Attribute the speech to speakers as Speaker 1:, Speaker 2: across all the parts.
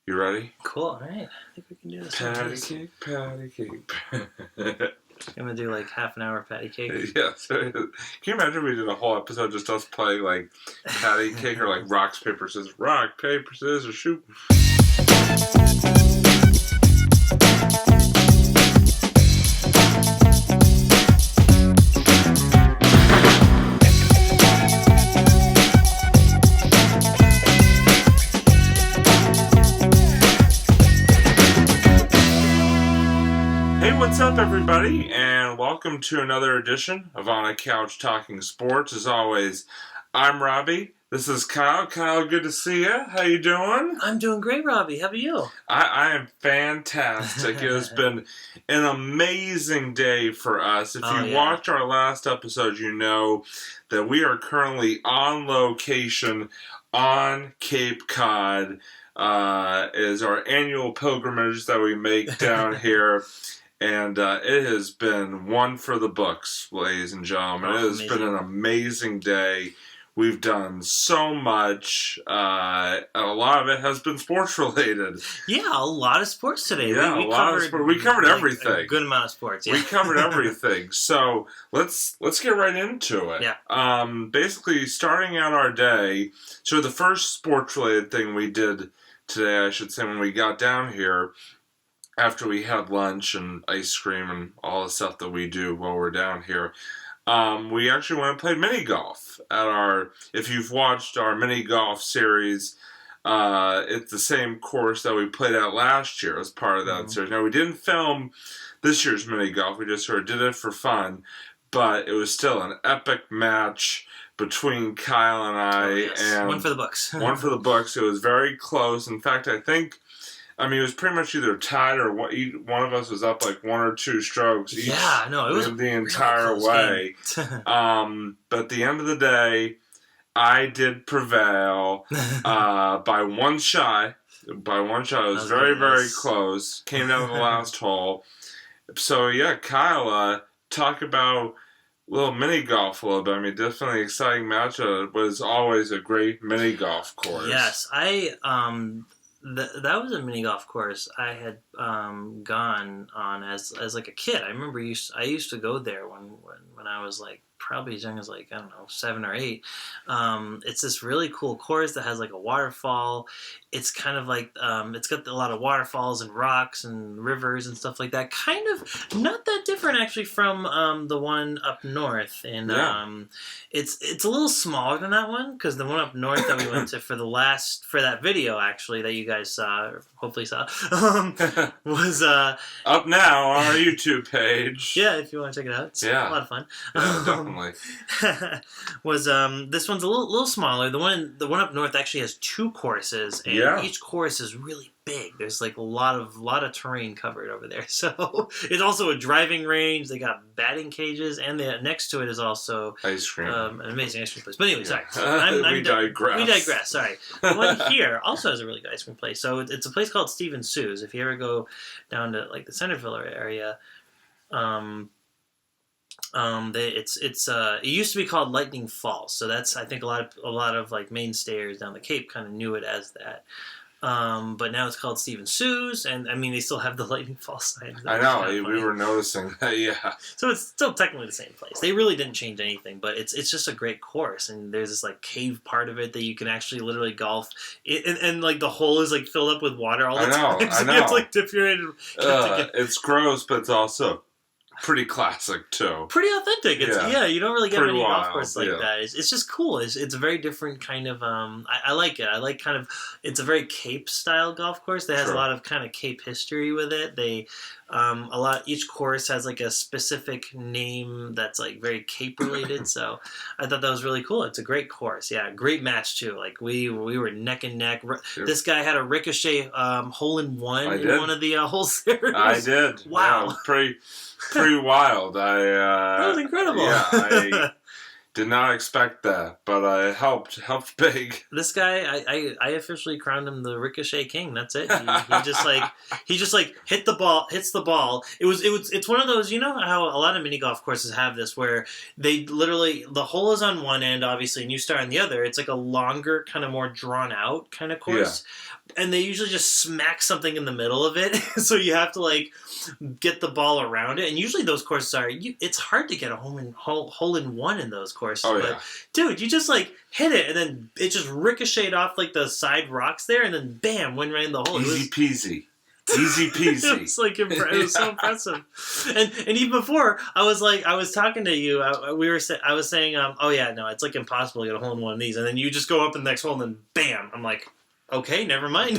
Speaker 1: You ready?
Speaker 2: Cool. All right. I think we can do this.
Speaker 1: Patty cake.
Speaker 2: I'm going to do like half an hour patty cake.
Speaker 1: Yes. Can you imagine we did a whole episode just us playing like patty cake or like rock, paper, scissors? Rock, paper, scissors, shoot. What's up, everybody, and welcome to another edition of On a Couch Talking Sports. As always, I'm Robbie. This is Kyle. Kyle, good to see you. How you doing?
Speaker 2: I'm doing great, Robbie. How about you?
Speaker 1: I am fantastic. It has been an amazing day for us. If you watched our last episode, you know that we are currently on location on Cape Cod. Is our annual pilgrimage that we make down here. And it has been one for the books, ladies and gentlemen. It has been an amazing day. We've done so much. A lot of it has been sports related.
Speaker 2: Yeah, a lot of sports today.
Speaker 1: Yeah, a lot of sports. We covered everything.
Speaker 2: A good amount of sports. Yeah.
Speaker 1: We covered everything. So let's get right into it.
Speaker 2: Yeah.
Speaker 1: Basically, starting out our day. So the first sports related thing we did today, I should say, when we got down here, after we had lunch and ice cream and all the stuff that we do while we're down here, we actually went and played mini golf at our. If you've watched our mini golf series, it's the same course that we played at last year as part of that series. Now we didn't film this year's mini golf; we just sort of did it for fun, but it was still an epic match between Kyle and I. And
Speaker 2: one for the books.
Speaker 1: One for the books. It was very close. In fact, it was pretty much either tied or one of us was up like one or two strokes each.
Speaker 2: Yeah, no, it was
Speaker 1: the entire way. But at the end of the day, I did prevail by one shot. By one shot, it was very, very close. Came down to the last hole. So yeah, Kyle, talk about little mini golf a little bit. I mean, definitely an exciting match. It was always a great mini golf course.
Speaker 2: Yes, that was a mini golf course I had gone on as like a kid. I remember I used to go there when I was like probably as young as like, I don't know, 7 or 8. It's this really cool course that has like a waterfall. It's kind of like it's got a lot of waterfalls and rocks and rivers and stuff like that. Kind of not that different actually from the one up north. And it's a little smaller than that one because the one up north that we went to for that video actually that you guys saw, or hopefully saw, was
Speaker 1: up now on our YouTube page.
Speaker 2: Yeah, if you want to check it out, it's a lot of fun.
Speaker 1: Yeah, definitely.
Speaker 2: Was this one's a little smaller. The one up north actually has 2 courses, and each course is really big. There's like a lot of terrain covered over there. So it's also a driving range. They got batting cages, and next to it is also
Speaker 1: ice cream.
Speaker 2: An amazing ice cream place. But anyway, sorry.
Speaker 1: We digress.
Speaker 2: We digress. Sorry. The one here also has a really good ice cream place. So it's a place called Steve and Sue's. If you ever go down to like the Centerville area, it used to be called Lightning Falls. So that's, I think a lot of like mainstayers down the Cape kind of knew it as that. But now it's called Steve and Sue's, and I mean they still have the Lightning Falls sign.
Speaker 1: I know, we were noticing that, yeah.
Speaker 2: So it's still technically the same place. They really didn't change anything, but it's just a great course, and there's this like cave part of it that you can actually literally golf, and like the hole is like filled up with water all the time.
Speaker 1: I know.
Speaker 2: You have to like dip your head.
Speaker 1: It's gross, but it's also pretty classic too.
Speaker 2: Pretty authentic. You don't really get any golf course like that. It's just cool. It's a very different kind of. I like it. I like kind of. It's a very Cape style golf course that has a lot of kind of Cape history with it. They. Each course has like a specific name that's like very Cape related, so I thought that was really cool. It's a great course, great match too. Like we were neck and neck. This guy had a ricochet hole in one in one of the holes there.
Speaker 1: I did.
Speaker 2: Wow,
Speaker 1: pretty wild.
Speaker 2: That was incredible.
Speaker 1: Yeah, I did not expect that, but it helped big.
Speaker 2: This guy, I officially crowned him the Ricochet King. That's it. He just hits the ball. It's one of those, you know how a lot of mini golf courses have this where they literally, the hole is on one end obviously and you start on the other. It's like a longer, kind of more drawn out kind of course. and they usually just smack something in the middle of it, so you have to like get the ball around it. And usually those courses it's hard to get a hole in one in those courses.
Speaker 1: Oh,
Speaker 2: but
Speaker 1: yeah.
Speaker 2: dude, you just like hit it, and then it just ricocheted off like the side rocks there, and then bam, went right in the hole.
Speaker 1: Easy peasy. Easy peasy.
Speaker 2: It's like it was so impressive. And even before, I was talking to you. I was saying, oh yeah, no, it's like impossible to get a hole in one of these. And then you just go up in the next hole, and then bam, I'm like, okay, never mind.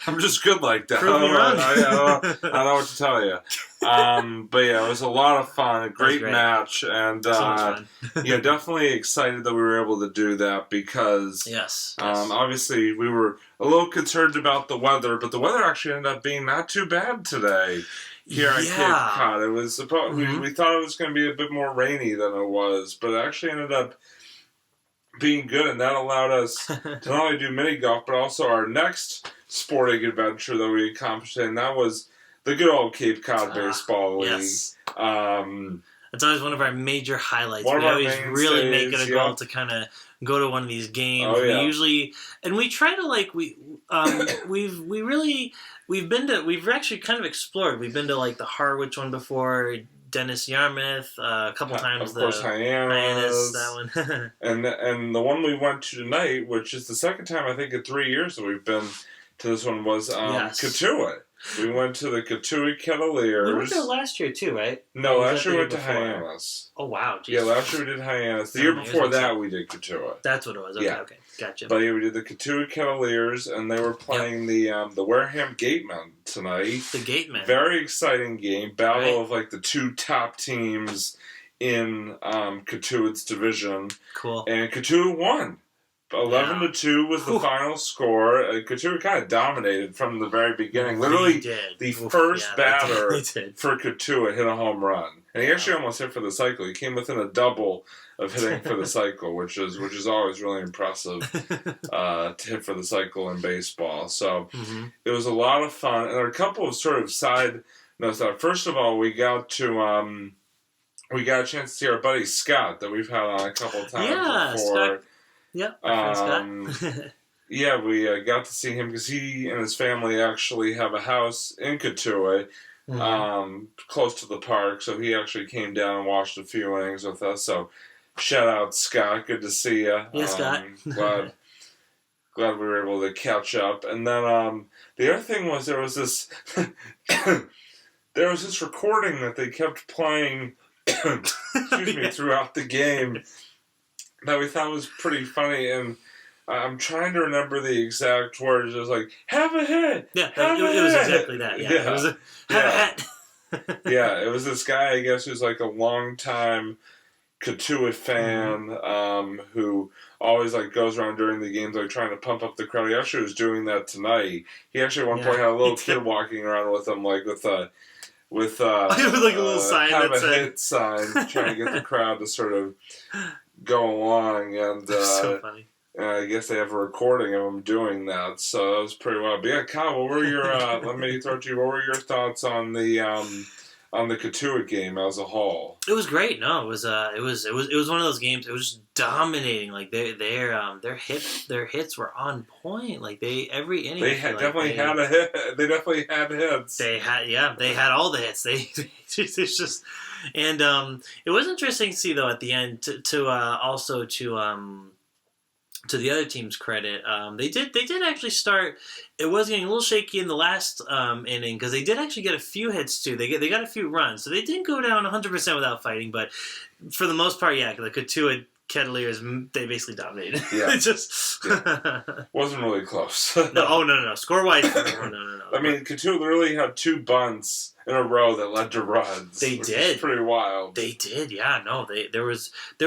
Speaker 1: I'm just good like that.
Speaker 2: Prove me wrong.
Speaker 1: I don't know what to tell you. But yeah, it was a lot of fun. A great match, and
Speaker 2: so much fun.
Speaker 1: yeah, definitely excited that we were able to do that because
Speaker 2: yes.
Speaker 1: Obviously we were a little concerned about the weather, but the weather actually ended up being not too bad today here on Cape Cod. It was we thought it was going to be a bit more rainy than it was, but it actually ended up being good, and that allowed us to not only do mini golf, but also our next sporting adventure that we accomplished, and that was the good old Cape Cod Baseball League.
Speaker 2: Yes. It's always one of our major highlights. We always really make it a goal to kind of go to one of these games.
Speaker 1: Oh, yeah.
Speaker 2: We usually, and we try to like we've actually kind of explored. We've been to like the Harwich one before. Dennis Yarmouth, a couple times.
Speaker 1: Of course, Hyannis,
Speaker 2: that one.
Speaker 1: and the one we went to tonight, which is the second time I think in 3 years that we've been to this one, was Katuitt. We went to the Katuitt Kettleers.
Speaker 2: We went there last year too, right?
Speaker 1: No, last year we went to Hyannis.
Speaker 2: Oh wow! Geez.
Speaker 1: Yeah, last year we did Hyannis. The year before that we did Katuitt.
Speaker 2: That's what it was. Okay, gotcha.
Speaker 1: But yeah, we did the Katuitt Kettleers, and they were playing the Wareham Gatemen tonight.
Speaker 2: The Gatemen.
Speaker 1: Very exciting game. Battle of like the two top teams in Katuitt's division.
Speaker 2: Cool.
Speaker 1: And Katuitt won. 11-2 was the final score. Katuitt kind of dominated from the very beginning. Literally, the first batter for Katuitt hit a home run, and he actually almost hit for the cycle. He came within a double of hitting for the cycle, which is always really impressive to hit for the cycle in baseball. So it was a lot of fun, and there are a couple of sort of side notes. First of all, we got a chance to see our buddy Scott that we've had on a couple of times before.
Speaker 2: Scott. Yep.
Speaker 1: Yeah, we got to see him because he and his family actually have a house in Katuitt, close to the park. So he actually came down and watched a few innings with us. So shout out, Scott. Good to see you.
Speaker 2: Yeah, Scott.
Speaker 1: Glad we were able to catch up. And then the other thing was there was this recording that they kept playing throughout the game that we thought was pretty funny, and I'm trying to remember the exact words. It was like, have a hit!
Speaker 2: Yeah, it was exactly that. Yeah. It was have a hit!
Speaker 1: Yeah, it was this guy, I guess, who's like a long-time Katuitt fan who always like goes around during the games like trying to pump up the crowd. He actually was doing that tonight. He actually at one point had a little kid walking around with him like with like a little sign have that a hit sign, trying to get the crowd to sort of go along, and
Speaker 2: so funny.
Speaker 1: I guess they have a recording of him doing that, so that was pretty wild. But yeah, Kyle, what were your let me throw it to you. What were your thoughts on the Katuitt game as a whole?
Speaker 2: It was great. No, it was one of those games. It was just dominating. Like their hits were on point. Like every inning.
Speaker 1: They definitely had a hit. They definitely had hits.
Speaker 2: They had all the hits. It's just. And it was interesting to see though at the end to the other team's credit, they did actually start. It was getting a little shaky in the last inning because they did actually get a few hits too. They got a few runs, so they didn't go down 100% without fighting. But for the most part, yeah, the Katuitt Kettleers, they basically dominated.
Speaker 1: Yeah,
Speaker 2: it just
Speaker 1: wasn't really close.
Speaker 2: No. Score wise, no.
Speaker 1: I mean, Katuitt literally had 2 bunts in a row that led to runs.
Speaker 2: They did.
Speaker 1: Pretty wild.
Speaker 2: They did, yeah. No, there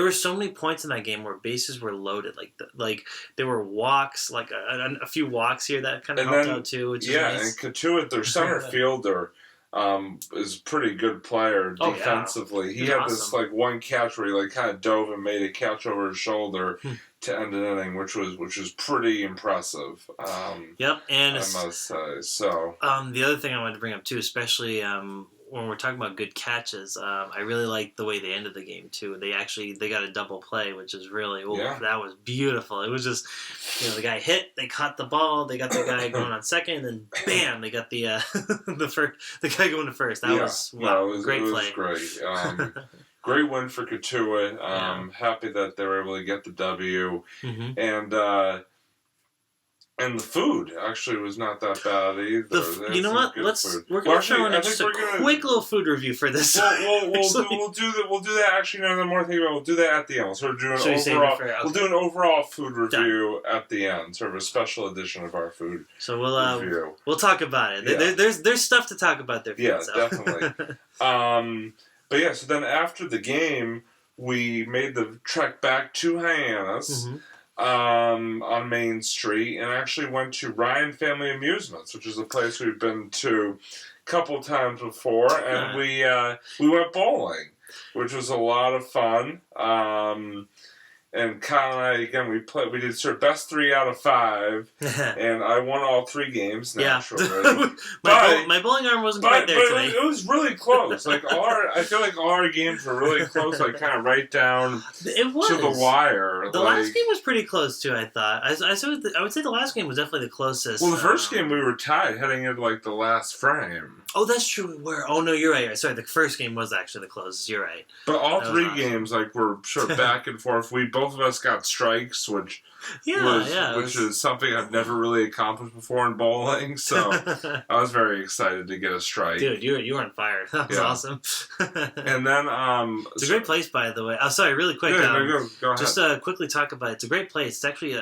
Speaker 2: were so many points in that game where bases were loaded. Like there were walks, like a few walks here that kind of helped out too. Which is nice.
Speaker 1: And Katuitt, their center fielder, is a pretty good player defensively. He had this like one catch where he like kind of dove and made a catch over his shoulder to end an inning, which was pretty impressive.
Speaker 2: Yep, and
Speaker 1: I must say so.
Speaker 2: The other thing I wanted to bring up too, especially when we're talking about good catches, I really like the way they ended the game too. They got a double play, which is really that was beautiful. It was just the guy hit, they caught the ball, they got the guy going on second, and then bam, they got the the guy going to first. That was great play.
Speaker 1: Great. Great win for Katua. Happy that they were able to get the W, and the food actually was not that bad either.
Speaker 2: You know what? We're going to throw in just a quick little food review for this.
Speaker 1: We'll do that. Actually, no more thing about. We'll do that at the end. We'll sort of do We'll do an overall food review at the end, sort of a special edition of our food.
Speaker 2: So we'll talk about it. Yeah. There's stuff to talk about there.
Speaker 1: Yeah, definitely. But yeah, so then after the game, we made the trek back to Hyannis. On Main Street, and actually went to Ryan Family Amusements, which is a place we've been to a couple times before, and we went bowling, which was a lot of fun. And Kyle and I, again, we did sort of best 3 out of 5, and I won all 3 games, naturally.
Speaker 2: My bowling arm wasn't quite there today.
Speaker 1: It was really close. I feel like all our games were really close, like kind of right down to the wire.
Speaker 2: The last game was pretty close, too, I thought. I would say the last game was definitely the closest.
Speaker 1: Well, the first game we were tied heading into, the last frame.
Speaker 2: Oh, that's true, we were. Oh, no, you're right. Sorry, the first game was actually the closest. You're right.
Speaker 1: But all 3 games, were sort of back and forth. Both of us got strikes, which is something I've never really accomplished before in bowling. So I was very excited to get a strike.
Speaker 2: Dude, you were on fire. That was awesome.
Speaker 1: And then
Speaker 2: it's a great place, by the way. Oh, sorry, really quick.
Speaker 1: Go ahead.
Speaker 2: Just quickly talk about it. It's a great place. It's actually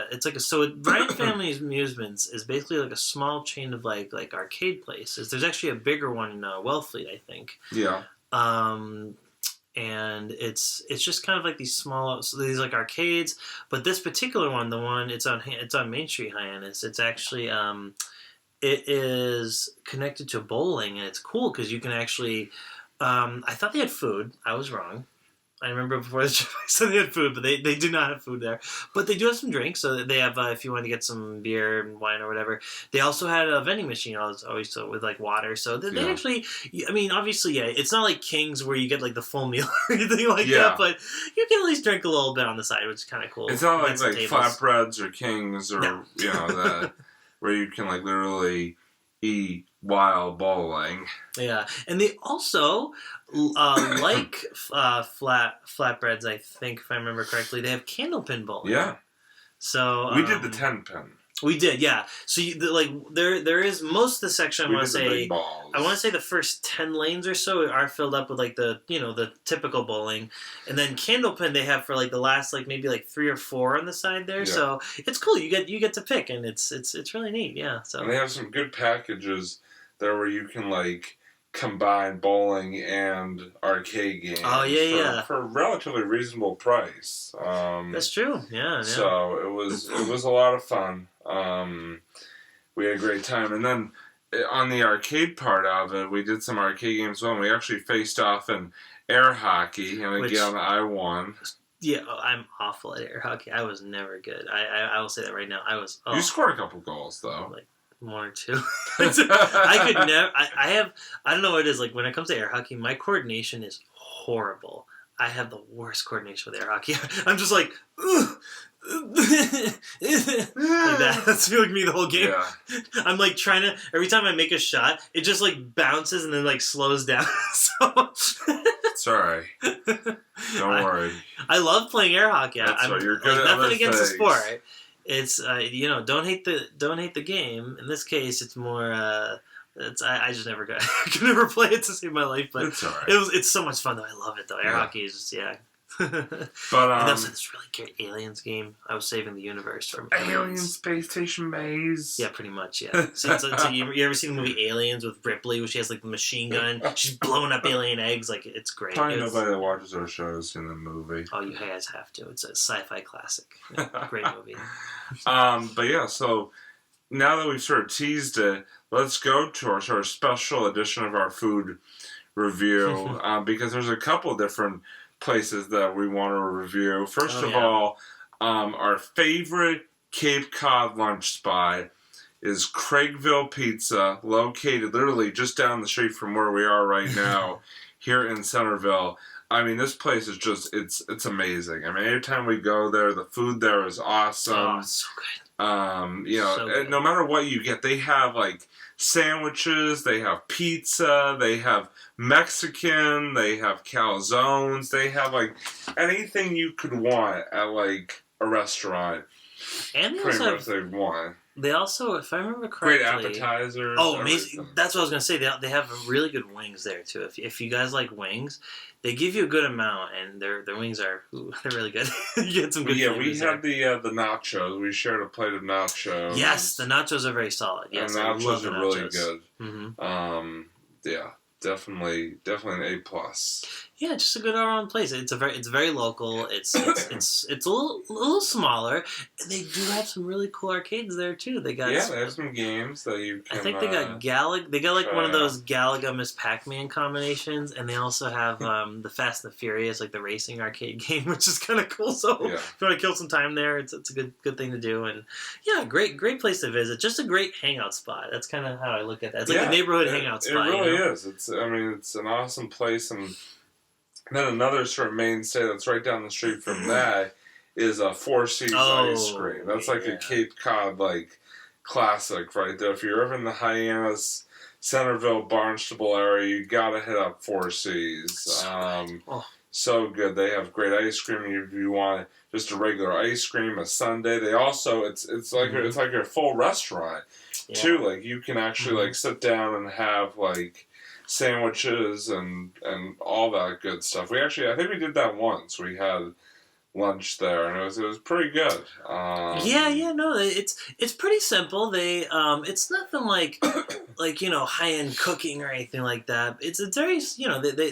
Speaker 2: Ryan Family Amusements is basically like a small chain of like arcade places. There's actually a bigger one in Wellfleet, I think.
Speaker 1: Yeah.
Speaker 2: And it's just kind of like these small, these like arcades. But this particular one, it's on Main Street, Hyannis. It's actually it is connected to bowling, and it's cool because you can actually. I thought they had food. I was wrong. I remember before the trip I said they had food, but they do not have food there. But they do have some drinks, so they have, if you want to get some beer and wine or whatever. They also had a vending machine always with water. So they actually, I mean, obviously, it's not like King's where you get the full meal or anything like that, but you can at least drink a little bit on the side, which is kind of cool.
Speaker 1: It's not like flatbreads or King's or, that, where you can literally eat while bowling.
Speaker 2: Yeah, and they also flatbreads. I think, if I remember correctly, they have candlepin bowling.
Speaker 1: Yeah.
Speaker 2: So
Speaker 1: we did the 10-pin.
Speaker 2: We did, yeah. So there is most of the section. I want to say the first 10 lanes or so are filled up with the typical bowling, and then candlepin they have for the last maybe 3 or 4 on the side there. Yeah. So it's cool. You get to pick, and it's really neat. Yeah. So
Speaker 1: and they have some good packages there where you can combine bowling and arcade games.
Speaker 2: Oh yeah,
Speaker 1: for a relatively reasonable price.
Speaker 2: That's true. Yeah.
Speaker 1: So it was a lot of fun. We had a great time, and then on the arcade part of it, we did some arcade games. Well, and we actually faced off in air hockey, and again I won.
Speaker 2: Yeah, I'm awful at air hockey. I was never good. I will say that right now. I was.
Speaker 1: You scored a couple goals though.
Speaker 2: 1 or 2. I could never. I don't know what it is. When it comes to air hockey, my coordination is horrible. I have the worst coordination with air hockey. I'm just like that. That's me the whole game. Yeah. I'm trying to. Every time I make a shot, it just bounces and then slows down. So
Speaker 1: it's alright. Don't worry.
Speaker 2: I love playing air hockey.
Speaker 1: You're good at
Speaker 2: nothing against the sport. It's don't hate the game. In this case, it's more. I just never got. I could never play it to save my life, but
Speaker 1: it's alright.
Speaker 2: It's so much fun though. I love it though. Air hockey is just
Speaker 1: But
Speaker 2: and also this really great Aliens game. I was saving the universe from
Speaker 1: Alien Space Station Maze.
Speaker 2: Yeah, pretty much. Yeah. So you ever seen the movie Aliens with Ripley, where she has the machine gun? She's blowing up alien eggs. It's great.
Speaker 1: Probably nobody that watches our show has seen the movie.
Speaker 2: Oh, you guys have to. It's a sci-fi classic. Yeah, great movie.
Speaker 1: But yeah, so now that we've sort of teased it, let's go to our sort of special edition of our food review because there's a couple different places that we want to review. First of all, our favorite Cape Cod lunch spot is Craigville Pizza, located literally just down the street from where we are right now, here in Centerville. I mean, this place is just, it's amazing. I mean, anytime we go there, the food there is awesome.
Speaker 2: Oh, so good.
Speaker 1: No matter what you get, they have like sandwiches, they have pizza, they have Mexican, they have calzones, they have like anything you could want at like a restaurant.
Speaker 2: And they also, if I remember correctly,
Speaker 1: great appetizers.
Speaker 2: Oh, amazing! Everything. That's what I was gonna say. They have really good wings there too. If you guys like wings, they give you a good amount, and their wings are they're really good. You get some good.
Speaker 1: Yeah, we had the nachos. We shared a plate of nachos.
Speaker 2: Yes, the nachos are very solid. Yes,
Speaker 1: the nachos are really good.
Speaker 2: Mm-hmm.
Speaker 1: Yeah, definitely an A+.
Speaker 2: Yeah, just a good all-around place. It's very local. It's a little smaller. And they do have some really cool arcades there too. They have
Speaker 1: some games that you can.
Speaker 2: I think they got They got like one of those Galaga Miss Pac-Man combinations, and they also have the Fast and the Furious, like the racing arcade game, which is kind of cool. So if you want to kill some time there, it's a good thing to do. And yeah, great place to visit. Just a great hangout spot. That's kind of how I look at that. It's like a neighborhood hangout spot.
Speaker 1: It really is. It's an awesome place. And then another sort of mainstay that's right down the street from that is a Four Seas ice cream. That's like a Cape Cod like classic right there. If you're ever in the Hyannis, Centerville, Barnstable area, you gotta hit up Four Seas. So good. They have great ice cream. If you want just a regular ice cream, a sundae, they also it's like it's like a full restaurant too. Like you can actually like sit down and have like sandwiches and all that good stuff. I think we did that once. We had lunch there, and it was pretty good.
Speaker 2: It's pretty simple. They it's nothing like high end cooking or anything like that. It's very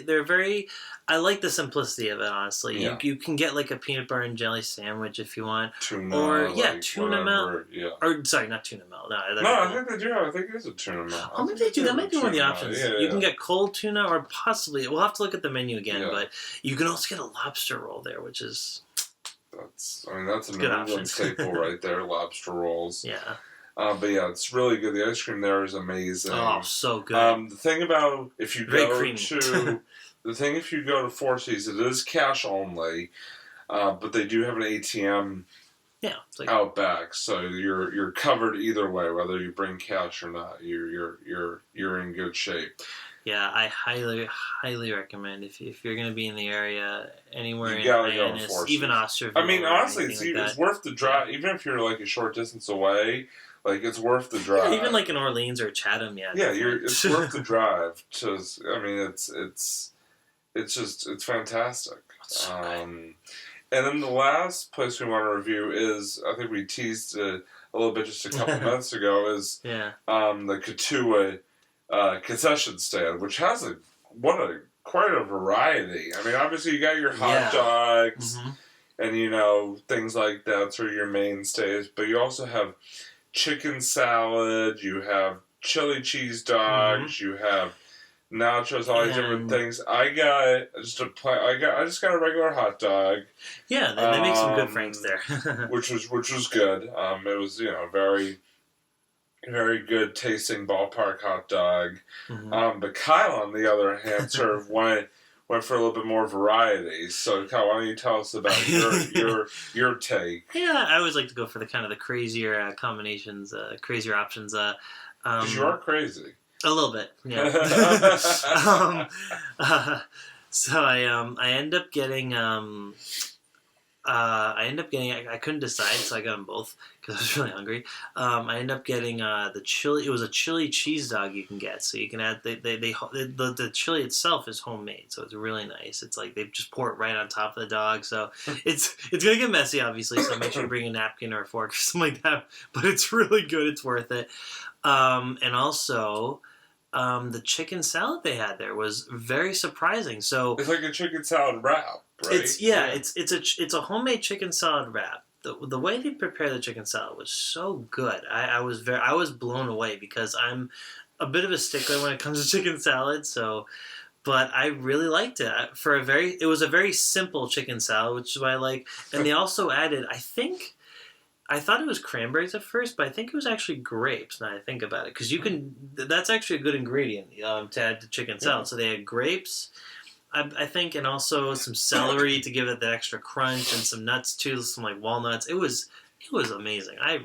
Speaker 2: they're very. I like the simplicity of it, honestly. Yeah. You can get like a peanut butter and jelly sandwich if you want,
Speaker 1: tuna,
Speaker 2: or
Speaker 1: like
Speaker 2: tuna melt.
Speaker 1: Yeah.
Speaker 2: Or sorry, not tuna melt. No,
Speaker 1: I think they do. I think it is a tuna melt.
Speaker 2: Oh, maybe they do. That might be one of the options.
Speaker 1: Yeah,
Speaker 2: you can get cold tuna, or possibly we'll have to look at the menu again. But you can also get a lobster roll there, which is
Speaker 1: that's a New England staple right there. Lobster rolls.
Speaker 2: Yeah.
Speaker 1: But yeah, it's really good. The ice cream there is amazing.
Speaker 2: Oh, so good.
Speaker 1: The thing about if you go to Four Seas, it is cash only, but they do have an ATM out back, so you're covered either way, whether you bring cash or not. You're in good shape.
Speaker 2: Yeah, I highly recommend if you're going to be in the area, anywhere in
Speaker 1: Hyannis,
Speaker 2: even Osterville.
Speaker 1: I mean, honestly, it's worth the drive, even if you're like a short distance away. Like, it's worth the drive.
Speaker 2: Yeah, even like in Orleans or Chatham,
Speaker 1: yeah. Yeah, it's worth the drive. It's fantastic. And then the last place we want to review is, I think we teased it a little bit just a couple minutes ago, is the Katua concession stand, which has quite a variety. I mean, obviously you got your hot dogs and things like that, sort of your mainstays, but you also have chicken salad, you have chili cheese dogs, you have nachos, all these different things. I just got a regular hot dog.
Speaker 2: Yeah, they make some good franks there.
Speaker 1: which was good. It was very, very good tasting ballpark hot dog. But Kyle, on the other hand, sort of went for a little bit more variety. So, Kyle, why don't you tell us about your take?
Speaker 2: Yeah, I always like to go for the kind of the crazier combinations, crazier options.
Speaker 1: Because you are crazy.
Speaker 2: A little bit, yeah. So I end up getting I couldn't decide, so I got them both because I was really hungry. I ended up getting the chili. It was a chili cheese dog you can get, so you can add the chili itself is homemade, so it's really nice. It's like they just pour it right on top of the dog, so it's gonna get messy, obviously. So make sure you bring a napkin or a fork or something like that. But it's really good. It's worth it. And also. The chicken salad they had there was very surprising. So
Speaker 1: it's like a chicken salad wrap, right?
Speaker 2: It's a homemade chicken salad wrap. The way they prepare the chicken salad was so good. I was blown away because I'm a bit of a stickler when it comes to chicken salad. So, but I really liked it. It was a very simple chicken salad, which is what I like. And they also added, I think. I thought it was cranberries at first, but I think it was actually grapes. Now I think about it, because you can. That's actually a good ingredient to add to chicken salad. So they had grapes, I think, and also some celery to give it that extra crunch, and some nuts too, some like walnuts. It was amazing. I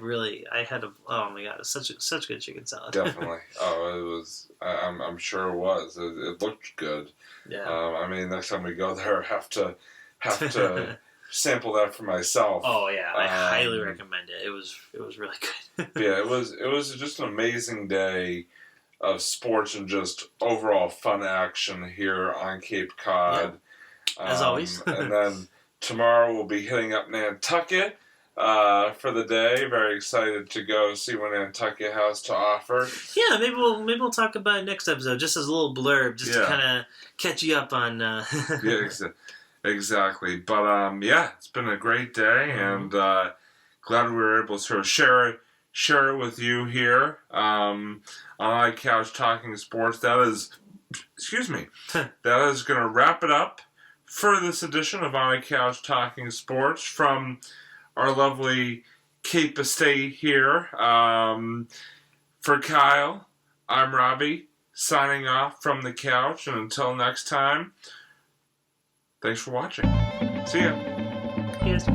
Speaker 2: had a, oh my god, it's such good chicken salad.
Speaker 1: Definitely. Oh, it was. I'm sure it was. It looked good.
Speaker 2: Yeah.
Speaker 1: I mean, next time we go there, have to sample that for myself.
Speaker 2: Oh yeah, I highly recommend it. It was really good.
Speaker 1: Yeah, it was just an amazing day of sports and just overall fun action here on Cape Cod.
Speaker 2: Yeah, as always.
Speaker 1: And then tomorrow we'll be hitting up Nantucket for the day. Very excited to go see what Nantucket has to offer.
Speaker 2: Yeah, maybe we'll talk about it next episode, just as a little blurb, just to kind of catch you up on.
Speaker 1: Yeah, exactly. But yeah, it's been a great day, and glad we were able to sort of share it with you here on My Couch Talking Sports. That is, excuse me, that is going to wrap it up for this edition of On a Couch Talking Sports from our lovely Cape Estate here. For Kyle, I'm Robbie, signing off from the couch, and until next time, thanks for watching. See ya.
Speaker 2: Yes.